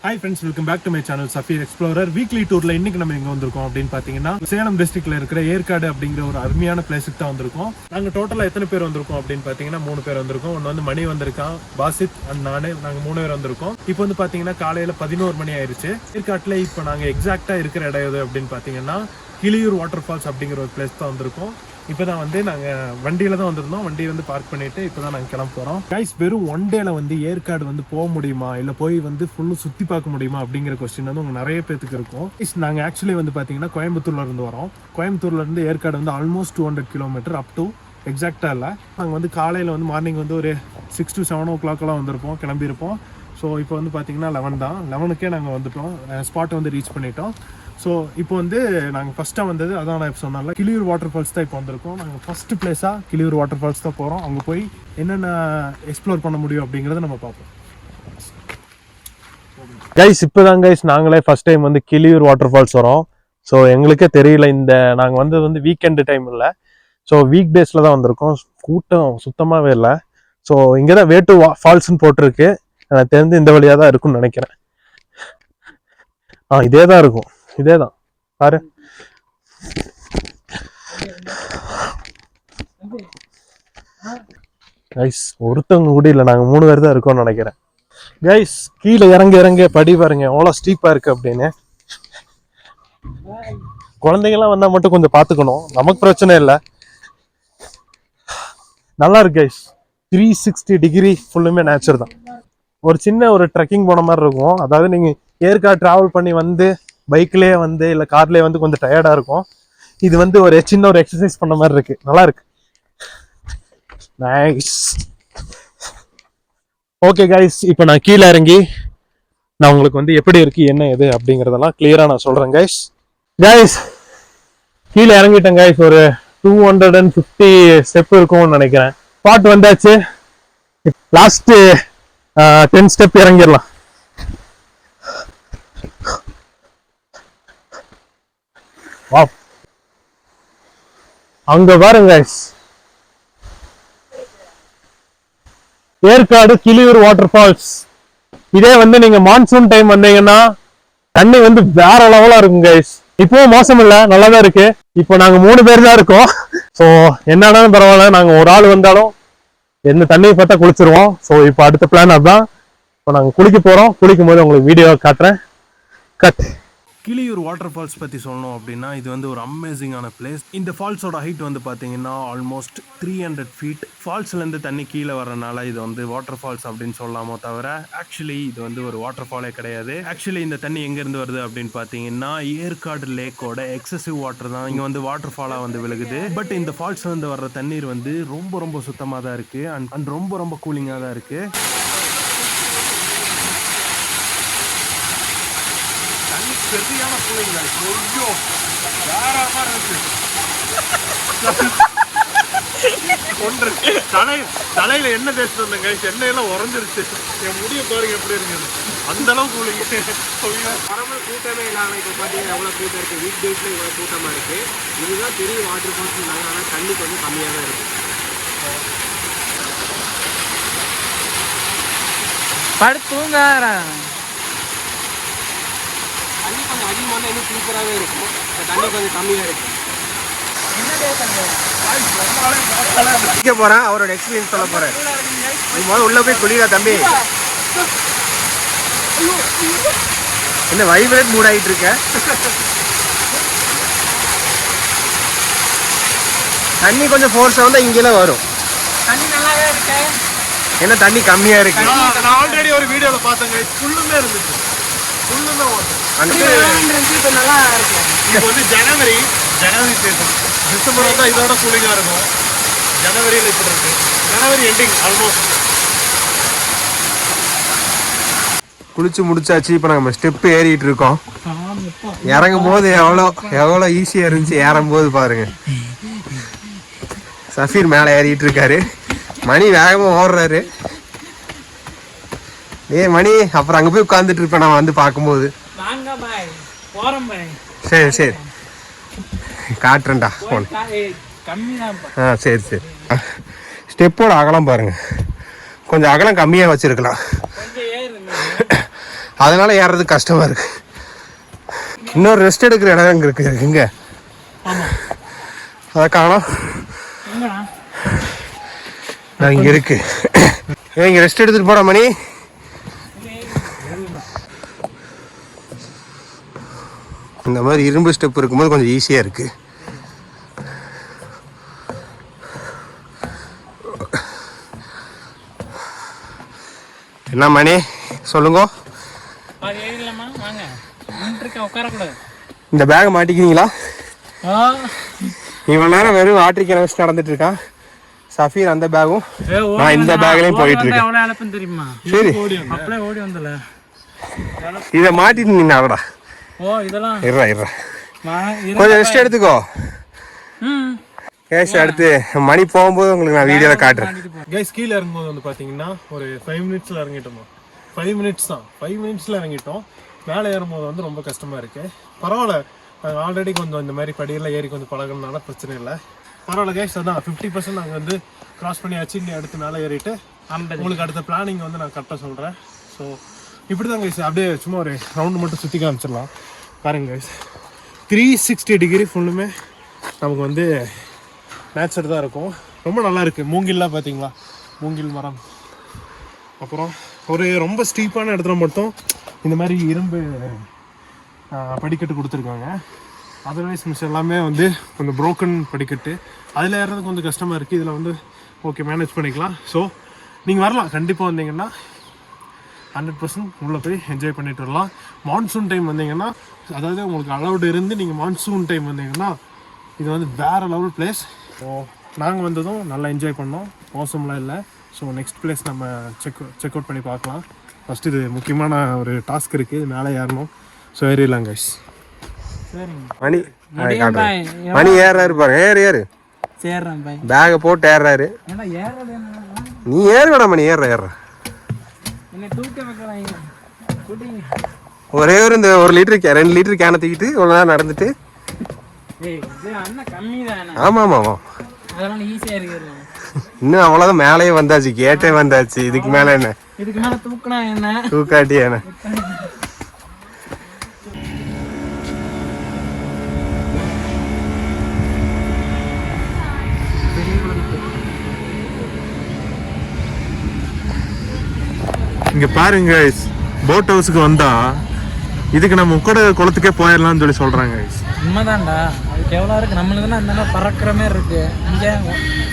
Hi friends, welcome back to my channel Safir Explorer. Weekly tourல இன்னைக்கு நம்ம எங்க வந்திருக்கோம் அப்படினு பாத்தீங்கன்னா சேலம் டிஸ்ட்ரிக்ட்ல இருக்கிற ஏற்காடு அப்படிங்கற ஒரு அருமையான பிளேஸ்க்கு தான் வந்திருக்கோம். நாங்க டோட்டலா எத்தனை பேர் வந்திருக்கோம் அப்படினு பாத்தீங்கன்னா 3 பேர் வந்திருக்கோம். ஒன்னு வந்து மணி வந்திருக்கான், பாசித் அண்ட் நானே, நாங்க 3 பேர் வந்திருக்கோம். இப்போ வந்து பாத்தீங்கன்னா காலையில 11 மணி ஆயிருச்சு. ஏற்காட்டுல இப்போ நாங்க எக்ஸாக்ட்டா இருக்கிற இடம் எது அப்படினு பாத்தீங்கன்னா கிளியூர் வாட்டர் ஃபால்ஸ் அப்படிங்கிற ஒரு பிளேஸ் தான் வந்திருக்கோம். இப்போதான் வந்து நாங்கள் வண்டியில் தான் வந்திருந்தோம். வண்டியை வந்து பார்க் பண்ணிட்டு இப்போ தான் நாங்கள் கிளம்ப போகிறோம். கைஸ், வெறும் ஒன் டேல வந்து ஏற்காடு வந்து போக முடியுமா, இல்லை போய் வந்து ஃபுல்லும் சுற்றி பார்க்க முடியுமா அப்படிங்கிற கொஸ்டின் வந்து உங்கள் நிறைய பேருக்கு இருக்கும். நாங்கள் ஆக்சுவலி வந்து பார்த்தீங்கன்னா கோயம்புத்தூர்லேருந்து வரோம். கோயம்புத்தூர்லேருந்து ஏற்காடு வந்து ஆல்மோஸ்ட் 200 கிலோமீட்டர் அப் டு எக்ஸாக்டாக இல்லை. நாங்கள் வந்து காலையில் வந்து மார்னிங் வந்து ஒரு 6 to 7 o'clock வந்திருப்போம், கிளம்பியிருப்போம். ஸோ இப்போ வந்து பார்த்தீங்கன்னா 11 தான். 11க்கே நாங்கள் வந்துட்டோம், ஸ்பாட்டை வந்து ரீச் பண்ணிட்டோம். ஸோ இப்போ வந்து நாங்கள் ஃபஸ்ட்டாக வந்தது அதான் நான் இப்போ சொன்னால கிளியூர் வாட்டர் ஃபால்ஸ் தான் இப்போ வந்திருக்கோம். நாங்கள் ஃபஸ்ட்டு பிளேஸாக கிளியூர் வாட்டர் ஃபால்ஸ் தான் போகிறோம். அங்கே போய் என்னென்ன எக்ஸ்ப்ளோர் பண்ண முடியும் அப்படிங்கிறத நம்ம பார்ப்போம். கைஸ், இப்போ தான் கைஸ் நாங்களே ஃபஸ்ட் டைம் வந்து கிளியூர் வாட்டர் ஃபால்ஸ் வரோம். ஸோ எங்களுக்கே தெரியல, நாங்கள் வந்து வீக்கெண்டு டைம் இல்லை, ஸோ வீக் டேஸில் தான் வந்திருக்கோம். கூட்டம் சுத்தமாகவே இல்லை. ஸோ இங்கே தான் வேட்டு ஃபால்ஸ்ன்னு போட்டிருக்கு. எனக்கு தெரிஞ்சு இந்த வழியாக தான் இருக்கும்னு நினைக்கிறேன். இதே தான் இருக்கும், இதே தான் பாரு. கைஸ், ஒருத்தவங்க கூட இல்லை, நாங்கள் 3 பேர் தான் இருக்கோம்னு நினைக்கிறேன். கைஸ், கீழே இறங்க படி பாருங்க எவ்வளோ ஸ்டீப்பா இருக்கு அப்படின்னு. குழந்தைங்கலாம் வந்தா மட்டும் கொஞ்சம் பார்த்துக்கணும், நமக்கு பிரச்சனை இல்லை. நல்லா இருக்கு கைஸ், 360 டிகிரி ஃபுல்லுமே நேச்சர் தான். ஒரு சின்ன ஒரு ட்ரெக்கிங் போன மாதிரி இருக்கும். அதாவது நீங்க ஏற்காடு டிராவல் பண்ணி வந்து பைக்லேயே வந்து இல்லை கார்லேயே வந்து கொஞ்சம் டயர்டாக இருக்கும். இது வந்து ஒரு சின்ன ஒரு எக்ஸசைஸ் பண்ண மாதிரி இருக்கு, நல்லா இருக்கு. நைஸ். ஓகே கைஸ், இப்போ நான் கீழே இறங்கி நான் உங்களுக்கு வந்து எப்படி இருக்கு என்ன எது அப்படிங்கிறதெல்லாம் கிளியரா நான் சொல்றேன். கைஸ் கீழே இறங்கிட்டேன் கைஸ். ஒரு 250 ஸ்டெப் இருக்கும்னு நினைக்கிறேன். ஸ்பாட் வந்தாச்சு. லாஸ்ட் 10 ஸ்டெப் இறங்கிடலாம். அங்க பாருங்க guys, Yercaud Kiliyur water falls. இதே வந்து நீங்க மான்சூன் டைம் வந்தீங்கன்னா தண்ணி வந்து வேற லெவலா இருக்கும் கைஸ். இப்பவும் மோசம் இல்ல, நல்லாதான் இருக்கு. இப்போ நாங்க 3 பேர் தான் இருக்கோம். ஸோ என்னன்னாலும் பரவாயில்ல, நாங்க ஒரு ஆள் வந்தாலும் எந்த தண்ணியை பார்த்தா குளிச்சிருவோம். ஸோ இப்போ அடுத்த பிளான் அதுதான். இப்போ நாங்கள் குளிக்க போறோம். குளிக்கும் போது உங்களுக்கு வீடியோ காட்டுறேன். கட். கிளியூர் வாட்டர் ஃபால்ஸ் பற்றி சொல்லணும் அப்படின்னா இது வந்து ஒரு அமேசிங்கான பிளேஸ். இந்த ஃபால்ஸோட ஹைட் வந்து பார்த்தீங்கன்னா ஆல்மோஸ்ட் 300 feet. ஃபால்ஸ்லேருந்து தண்ணி கீழே வரனால இது வந்து வாட்டர் ஃபால்ஸ் அப்படின்னு சொல்லலாமோ தவிர ஆக்சுவலி இது வந்து ஒரு வாட்டர் ஃபாலே கிடையாது. ஆக்சுவலி இந்த தண்ணி எங்கேருந்து வருது அப்படின்னு பார்த்தீங்கன்னா ஏற்காடு லேக்கோட எக்ஸசிவ் வாட்டர் தான் இங்கே வந்து வாட்டர் ஃபாலாக வந்து விழுகுது. பட் இந்த ஃபால்ஸ்லேருந்து வர்ற தண்ணீர் வந்து ரொம்ப சுத்தமாக தான் இருக்குது அண்ட் ரொம்ப கூலிங்காக தான் இருக்குது. சரியான கூலிங் ஐயோ வேற மாதிரி இருக்கு. தலையில என்ன தேய்ச்சிட்டு வந்தேங்க, எண்ணெயெல்லாம் உறைஞ்சிருச்சு. என் முடிய பாருங்க எப்படி இருக்குது, அந்த அளவுக்கு கூலிங். பரமல் கூட்டமே இல்லாமல் இப்போ பார்த்தீங்கன்னா எவ்வளோ கூட்டம் இருக்குது. வீக் டேஸில் இவ்வளோ கூட்டமாக இருக்குது. இதுதான் பெரிய வாட்டர் ஃபால்ஸ். ஆனால் தண்ணி கொஞ்சம் கம்மியாக தான் இருக்குது. படுத்துங்க தண்ணி கொஞ்சம் அதிகமாக தான் இன்னும் சூப்பராகவே இருக்கும். தண்ணி கொஞ்சம் கம்மியாக இருக்கு. போறேன், அவரோட எக்ஸ்பீரியன்ஸ் சொல்ல போறேன். முதல்ல உள்ள போய் குளிரா தம்பி. என்ன வைப்ரேட் மூட் ஆகிட்டு இருக்க? தண்ணி கொஞ்சம் ஃபோர்ஸாக வந்தால் இங்கெல்லாம் வரும். தண்ணி நல்லாவே இருக்கு. ஏன்னா தண்ணி கம்மியா இருக்கு. நான் ஆல்ரெடி ஒரு வீடியோல பார்த்தேங்க, ஃபுல்லுமே இருந்துச்சு. ஃபுல்லுமே வாட்டர். இப்போ நல்லா இருக்கு. இப்போ வந்து ஜனவரி சீசன். டிசம்பர் வந்தால் இதோட கூலிங்காக இருக்கும். ஜனவரியில் இப்படி இருக்கு. ஜனவரி எண்டிங் ஆல்மோஸ்ட். குளிச்சு முடிச்சாச்சு. இப்போ நம்ம ஸ்டெப் ஏறிட்டு இருக்கோம். இறங்கும் போது எவ்வளோ ஈஸியாக இருந்துச்சு. ஏறும் போது பாருங்க, சஃபீர் மேலே ஏறிட்டு இருக்காரு, மணி வேகமாக ஓடுறாரு. மணி அப்புறம் அங்கே போய் உட்காந்துட்டு இருப்பேன் நான் வந்து பார்க்கும்போது. சரி காட்டுறேன்டா ஃபோன். சரி ஸ்டெப்போட அகலம் பாருங்க, கொஞ்சம் அகலம் கம்மியாக வச்சிருக்கலாம். அதனால ஏறது கஷ்டமா இருக்கு. இன்னொரு ரெஸ்ட் எடுக்கிற இடம் அங்கே இருக்கு இங்க. அதை காணோம். நான் இங்க இருக்கு. இங்க ரெஸ்ட் எடுத்துட்டு போற மணி. இந்த மாதிரி இரும்பு ஸ்டெப் இருக்கும்போது கொஞ்சம் ஈஸியா இருக்கு. என்ன மணி சொல்லுங்க. இந்த பேக் மாட்டிக்கிறீங்களா? இவ்வளவு நேரம் வெறும் வாட்டரிக்கனை வச்சு நடந்துட்டு இருக்கான் சஃபீர். அந்த பேகும் நான் இந்த பேக்லயும் போயிட்டு இருக்கேன். தெரியுமா? சரி ஓடி வந்தல இதை மாட்டிட்டு நீ அவடா. இருறா கொஞ்சம் ரெஸ்ட் எடுத்துக்கோ. கேஷ் அடுத்து மணி போகும்போது உங்களுக்கு நான் வீடியோல காட்டுறேன். கைஸ் கீழே இறங்கும்போது வந்து பார்த்தீங்கன்னா ஒரு 5 மினிட்ஸில் இறங்கிட்டோம். 5 மினிட்ஸ் தான், 5 மினிட்ஸில் இறங்கிட்டோம். மேலே ஏறும்போது வந்து ரொம்ப கஷ்டமாக இருக்குது. பரவாயில்ல, நாங்கள் ஆல்ரெடி கொஞ்சம் இந்த மாதிரி படியெல்லாம் ஏறி கொஞ்சம் பழகினால பிரச்சனை இல்லை. பரவாயில்ல கைஸ், அதான் 50% நாங்கள் வந்து கிராஸ் பண்ணியாச்சு. இங்கே அடுத்து மேலே ஏறிட்டு உங்களுக்கு அடுத்த பிளானிங் வந்து நான் கரெக்டாக சொல்கிறேன். ஸோ இப்படி தான் கைஸ், அப்படியே சும்மா ஒரு ரவுண்டு மட்டும் சுற்றி காமிச்சிடலாம். பாருங்க கைஸ், 360 டிகிரி ஃபுல்லுமே நமக்கு வந்து நேச்சர் தான் இருக்கும். ரொம்ப நல்லா இருக்குது. மூங்கில்லாம் பார்த்தீங்களா, மூங்கில் மரம். அப்புறம் ஒரு ரொம்ப ஸ்டீப்பான இடத்துல மட்டும் இந்த மாதிரி இரும்பு படிக்கட்டு கொடுத்துருக்காங்க. அதர்வைஸ் மிஸ் எல்லாமே வந்து கொஞ்சம் ப்ரோக்கன் படிக்கட்டு. அதில் ஏறது கொஞ்சம் கஷ்டமாக இருக்குது. இதில் வந்து ஓகே மேனேஜ் பண்ணிக்கலாம். ஸோ நீங்கள் வரலாம், கண்டிப்பாக வந்தீங்கன்னா 100% உள்ளே போய் என்ஜாய் பண்ணிட்டு வரலாம். மான்சூன் டைம் வந்தீங்கன்னா, அதாவது உங்களுக்கு அலௌடு இருந்து நீங்கள் மான்சூன் டைம் வந்தீங்கன்னா இது வந்து வேறு லெவல் பிளேஸ். ஸோ நாங்கள் வந்ததும் நல்லா என்ஜாய் பண்ணோம், மோசம்லாம் இல்லை. ஸோ நெக்ஸ்ட் பிளேஸ் நம்ம செக் அவுட் பண்ணி பார்க்கலாம். ஃபஸ்ட்டு இது முக்கியமான ஒரு டாஸ்க் இருக்குது, மேலே ஏறணும். So ஏறிடலாம் guys. மணி மணி ஏறாரு பாரு. ஏறு பேகை போட்டு ஏறாரு. நீ ஏறுடா மணி. ஏற ஒரே ஒரு இந்த 1 லிட்டரு 2 லிட்டரு கேனை தூக்கிட்டு இவ்வளோ நேரம் நடந்துட்டு. ஆமா ஆமா ஆமா, இன்னும் அவ்வளோதான். மேலேயே வந்தாச்சு, கேட்டே வந்தாச்சு. இதுக்கு மேல என்ன, இதுக்கு மேல தூக்குனா என்ன, தூக்காட்டி என்ன. இங்க பாருங்க போட் ஹவுஸுக்கு வந்தா இதுக்கு நம்ம உக்கட குளத்துக்கே போயிடலாம்னு சொல்லி சொல்றாங்க. உண்மைதான்டா, அதுக்கு எவ்வளோ இருக்கு. நம்மளுக்கு தான் அந்த பறக்கிற மாதிரி இருக்கு, இங்கே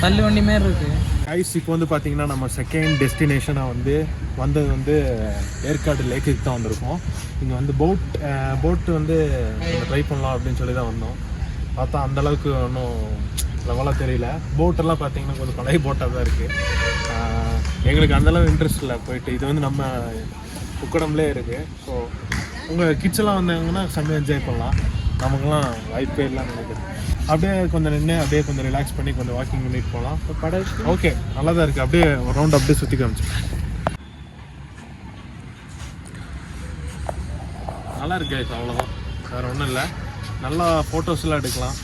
தள்ளு வண்டி மாதிரி இருக்கு. கைஸ் இப்போ வந்து பார்த்தீங்கன்னா நம்ம செகண்ட் டெஸ்டினேஷனாக வந்தது வந்து ஏற்காடு லேக்குக்கு தான் வந்திருக்கோம். இங்கே வந்து போட்டு வந்து ட்ரை பண்ணலாம் அப்படின்னு சொல்லி தான் வந்தோம். பார்த்தா அந்தளவுக்கு ஒன்றும் லெவலாக தெரியல. போட்டெல்லாம் பார்த்தீங்கன்னா கொஞ்சம் பழைய போட்டாக தான் இருக்குது. எங்களுக்கு அந்தளவு இன்ட்ரெஸ்ட் இல்லை போயிட்டு. இது வந்து நம்ம உக்கடம்லே இருக்குது. ஸோ உங்கள் கிட்ஸ்லாம் வந்தாங்கன்னா செம்ம என்ஜாய் பண்ணலாம். நமக்குலாம் வாய்ப்பே இல்லைன்னு நினைக்கிறேன். அப்படியே கொஞ்சம் நின்று அப்படியே கொஞ்சம் ரிலாக்ஸ் பண்ணி கொஞ்சம் வாக்கிங் பண்ணிட்டு போகலாம். ஓகே, நல்லா தான் இருக்குது. அப்படியே ஒரு ரவுண்ட் அப்படியே சுற்றி காமிச்சு நல்லா இருக்கு. அவ்வளோதான், வேறு ஒன்றும் இல்லை. நல்லா ஃபோட்டோஸ்லாம் எடுக்கலாம்,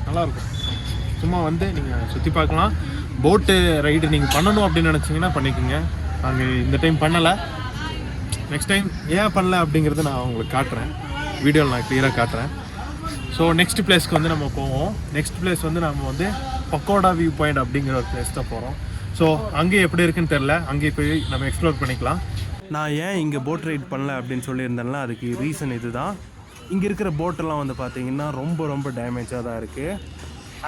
நல்லாயிருக்கும். சும்மா வந்து நீங்கள் சுற்றி பார்க்கலாம். போட்டு ரைடு நீங்கள் பண்ணணும் அப்படின்னு நினச்சிங்கன்னா பண்ணிக்கோங்க. நாங்கள் இந்த டைம் பண்ணலை. நெக்ஸ்ட் டைம் ஏன் பண்ணல அப்படிங்கிறத நான் உங்களுக்கு காட்டுறேன், வீடியோவில் நான் கிளியராக காட்டுறேன். ஸோ நெக்ஸ்ட் பிளேஸ்க்கு வந்து நம்ம போவோம். நெக்ஸ்ட் பிளேஸ் வந்து நம்ம வந்து பக்கோடா வியூ பாயிண்ட் அப்படிங்கிற ஒரு பிளேஸ் தான் போகிறோம். ஸோ அங்கே எப்படி இருக்குன்னு தெரில, அங்கே போய் நம்ம எக்ஸ்ப்ளோர் பண்ணிக்கலாம். நான் ஏன் இங்கே போட் ரைட் பண்ணல அப்படின்னு சொல்லியிருந்தேன்ல, அதுக்கு ரீசன் இது தான். இங்கே இருக்கிற போட்டெல்லாம் வந்து பார்த்திங்கன்னா ரொம்ப டேமேஜாக தான் இருக்குது.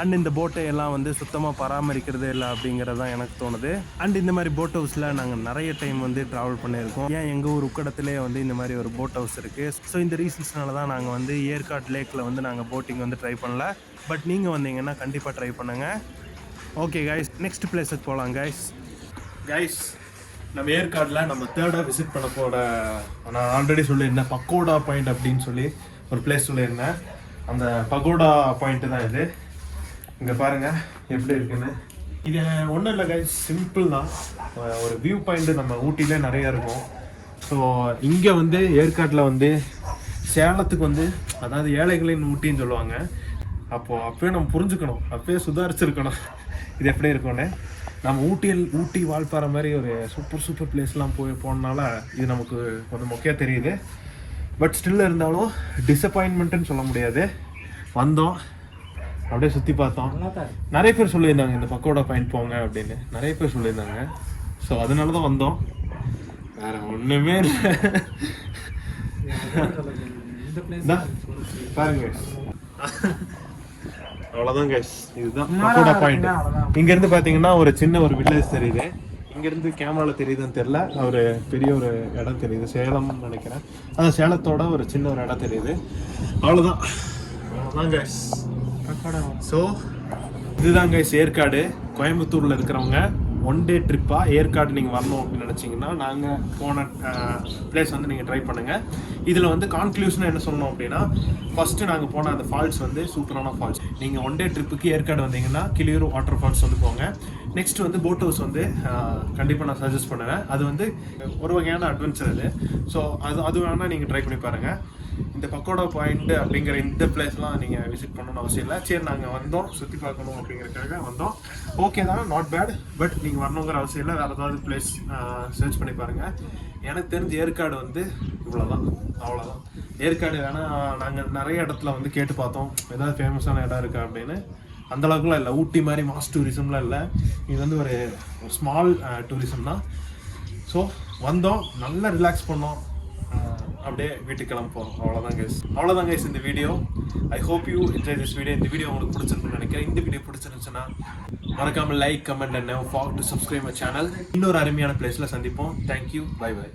அண்ட் இந்த போட்டை எல்லாம் வந்து சுத்தமாக பராமரிக்கிறதே இல்லை அப்படிங்கிறது தான் எனக்கு தோணுது. அண்ட் இந்த மாதிரி போட் ஹவுஸில் நாங்கள் நிறைய டைம் வந்து ட்ராவல் பண்ணியிருக்கோம். ஏன் எங்கள் ஊர் உக்கடத்துலேயே வந்து இந்த மாதிரி ஒரு போட் ஹவுஸ் இருக்குது. ஸோ இந்த ரீசன்ஸ்னால தான் நாங்கள் வந்து ஏற்காடு லேக்கில் வந்து நாங்கள் போட்டிங் வந்து ட்ரை பண்ணல. பட் நீங்கள் வந்தீங்கன்னா கண்டிப்பாக ட்ரை பண்ணுங்கள். ஓகே கைஸ், நெக்ஸ்ட் பிளேஸுக்கு போகலாம் கைஸ். நம்ம ஏற்காடில் நம்ம தேர்டாக விசிட் பண்ண போகிற, நான் ஆல்ரெடி சொல்லியிருந்தேன் பக்கோடா பாயிண்ட் அப்படின்னு சொல்லி ஒரு பிளேஸ் சொல்லியிருந்தேன். அந்த பகோடா பாயிண்ட்டு தான் இது. இங்கே பாருங்கள் எப்படி இருக்குன்னு. இது ஒன்றும் இல்லை கைஸ், சிம்பிள் தான். ஒரு வியூ பாயிண்ட்டு நம்ம ஊட்டியிலே நிறையா இருக்கும். ஸோ இங்கே வந்து ஏற்காட்டில் வந்து சேலத்துக்கு வந்து, அதாவது ஏழைகளின் ஊட்டின்னு சொல்லுவாங்க. அப்போது அப்போயே நம்ம புரிஞ்சுக்கணும், அப்போயே சுதாரிச்சிருக்கணும் இது எப்படி இருக்கும்னு. நம்ம ஊட்டி வால்பாறை மாதிரி ஒரு சூப்பர் பிளேஸ்லாம் போனனால இது நமக்கு கொஞ்சம் மொக்கையாக தெரியுது. பட் ஸ்டில் இருந்தாலும் டிசப்பாயின்மெண்ட்டுன்னு சொல்ல முடியாது. வந்தோம், அப்படியே சுற்றி பார்த்தோம். நிறைய பேர் சொல்லியிருந்தாங்க இந்த பக்கோடா பாயிண்ட் போங்க அப்படின்னு, நிறைய பேர் சொல்லியிருந்தாங்க. ஸோ அதனால தான் வந்தோம், வேற ஒன்றுமே இல்லை. பாருங்க, அவ்வளோதான் கைஸ், இதுதான் பக்கோடா பாயிண்ட். இங்கேருந்து பார்த்தீங்கன்னா ஒரு சின்ன ஒரு வில்லேஜ் தெரியுது. இங்கேருந்து கேமராவில் தெரியுதுன்னு தெரில, ஒரு பெரிய ஒரு இடம் தெரியுது, சேலம்னு நினைக்கிறேன். அந்த சேலத்தோட ஒரு சின்ன ஒரு இடம் தெரியுது. அவ்வளோதான் கைஸ். ஸோ இதுதான் கைஸ் ஏற்காடு. கோயம்புத்தூரில் இருக்கிறவங்க ஒன் டே ட்ரிப்பாக ஏற்காடு நீங்கள் வரணும் அப்படின்னு நினச்சிங்கன்னா நாங்கள் போன பிளேஸ் வந்து நீங்கள் ட்ரை பண்ணுங்கள். இதில் வந்து கான்க்ளூஷனாக என்ன சொல்லணும் அப்படின்னா, ஃபஸ்ட்டு நாங்கள் போன அந்த ஃபால்ஸ் வந்து சூப்பரான ஃபால்ஸ். நீங்கள் ஒன் டே ட்ரிப்புக்கு ஏற்காடு வந்தீங்கன்னா கிளியூர் வாட்டர் ஃபால்ஸ் வந்து போங்க. நெக்ஸ்ட் வந்து போட் ஹவுஸ் வந்து கண்டிப்பாக நான் சஜஸ்ட் பண்ணுவேன். அது வந்து ஒரு வகையான அட்வென்ச்சர் அது. ஸோ அது வேணால் நீங்கள் ட்ரை பண்ணி பாருங்கள். இந்த பக்கோடா பாயிண்ட் அப்படிங்கிற இந்த பிளேஸ்லாம் நீங்கள் விசிட் பண்ணணும்னு அவசியம் இல்லை. சரி, நாங்கள் வந்தோம் சுற்றி பார்க்கணும் அப்படிங்கிறதுக்காக வந்தோம், ஓகே தான், நாட் பேட். பட் நீங்கள் வரணுங்கிற அவசியம் இல்லை, வேறு ஏதாவது பிளேஸ் சர்ச் பண்ணி பாருங்கள். எனக்கு தெரிஞ்ச ஏற்காடு வந்து இவ்வளோதான், அவ்வளோதான். ஏற்காடு வேணால் நாங்கள் நிறைய இடத்துல வந்து கேட்டு பார்த்தோம் ஏதாவது ஃபேமஸான இடம் இருக்கா அப்படின்னு. அந்தளவுக்குலாம் இல்லை, ஊட்டி மாதிரி மாஸ் டூரிசம்லாம் இல்லை. இது வந்து ஒரு ஸ்மால் டூரிசம் தான். ஸோ வந்தோம், நல்லா ரிலாக்ஸ் பண்ணோம், அப்படியே வீட்டுக்கு கிளம்ப போகிறோம். அவ்வளோதான் கைஸ் இந்த வீடியோ. I hope you enjoy this video. இந்த வீடியோ உங்களுக்கு பிடிச்சிருக்குன்னு நினைக்கிறேன். இந்த வீடியோ பிடிச்சிருந்துச்சுன்னா மறக்காமல் like, comment and never forget to subscribe my channel. இன்னொரு அருமையான பிளேஸில் சந்திப்போம். Thank you, bye by.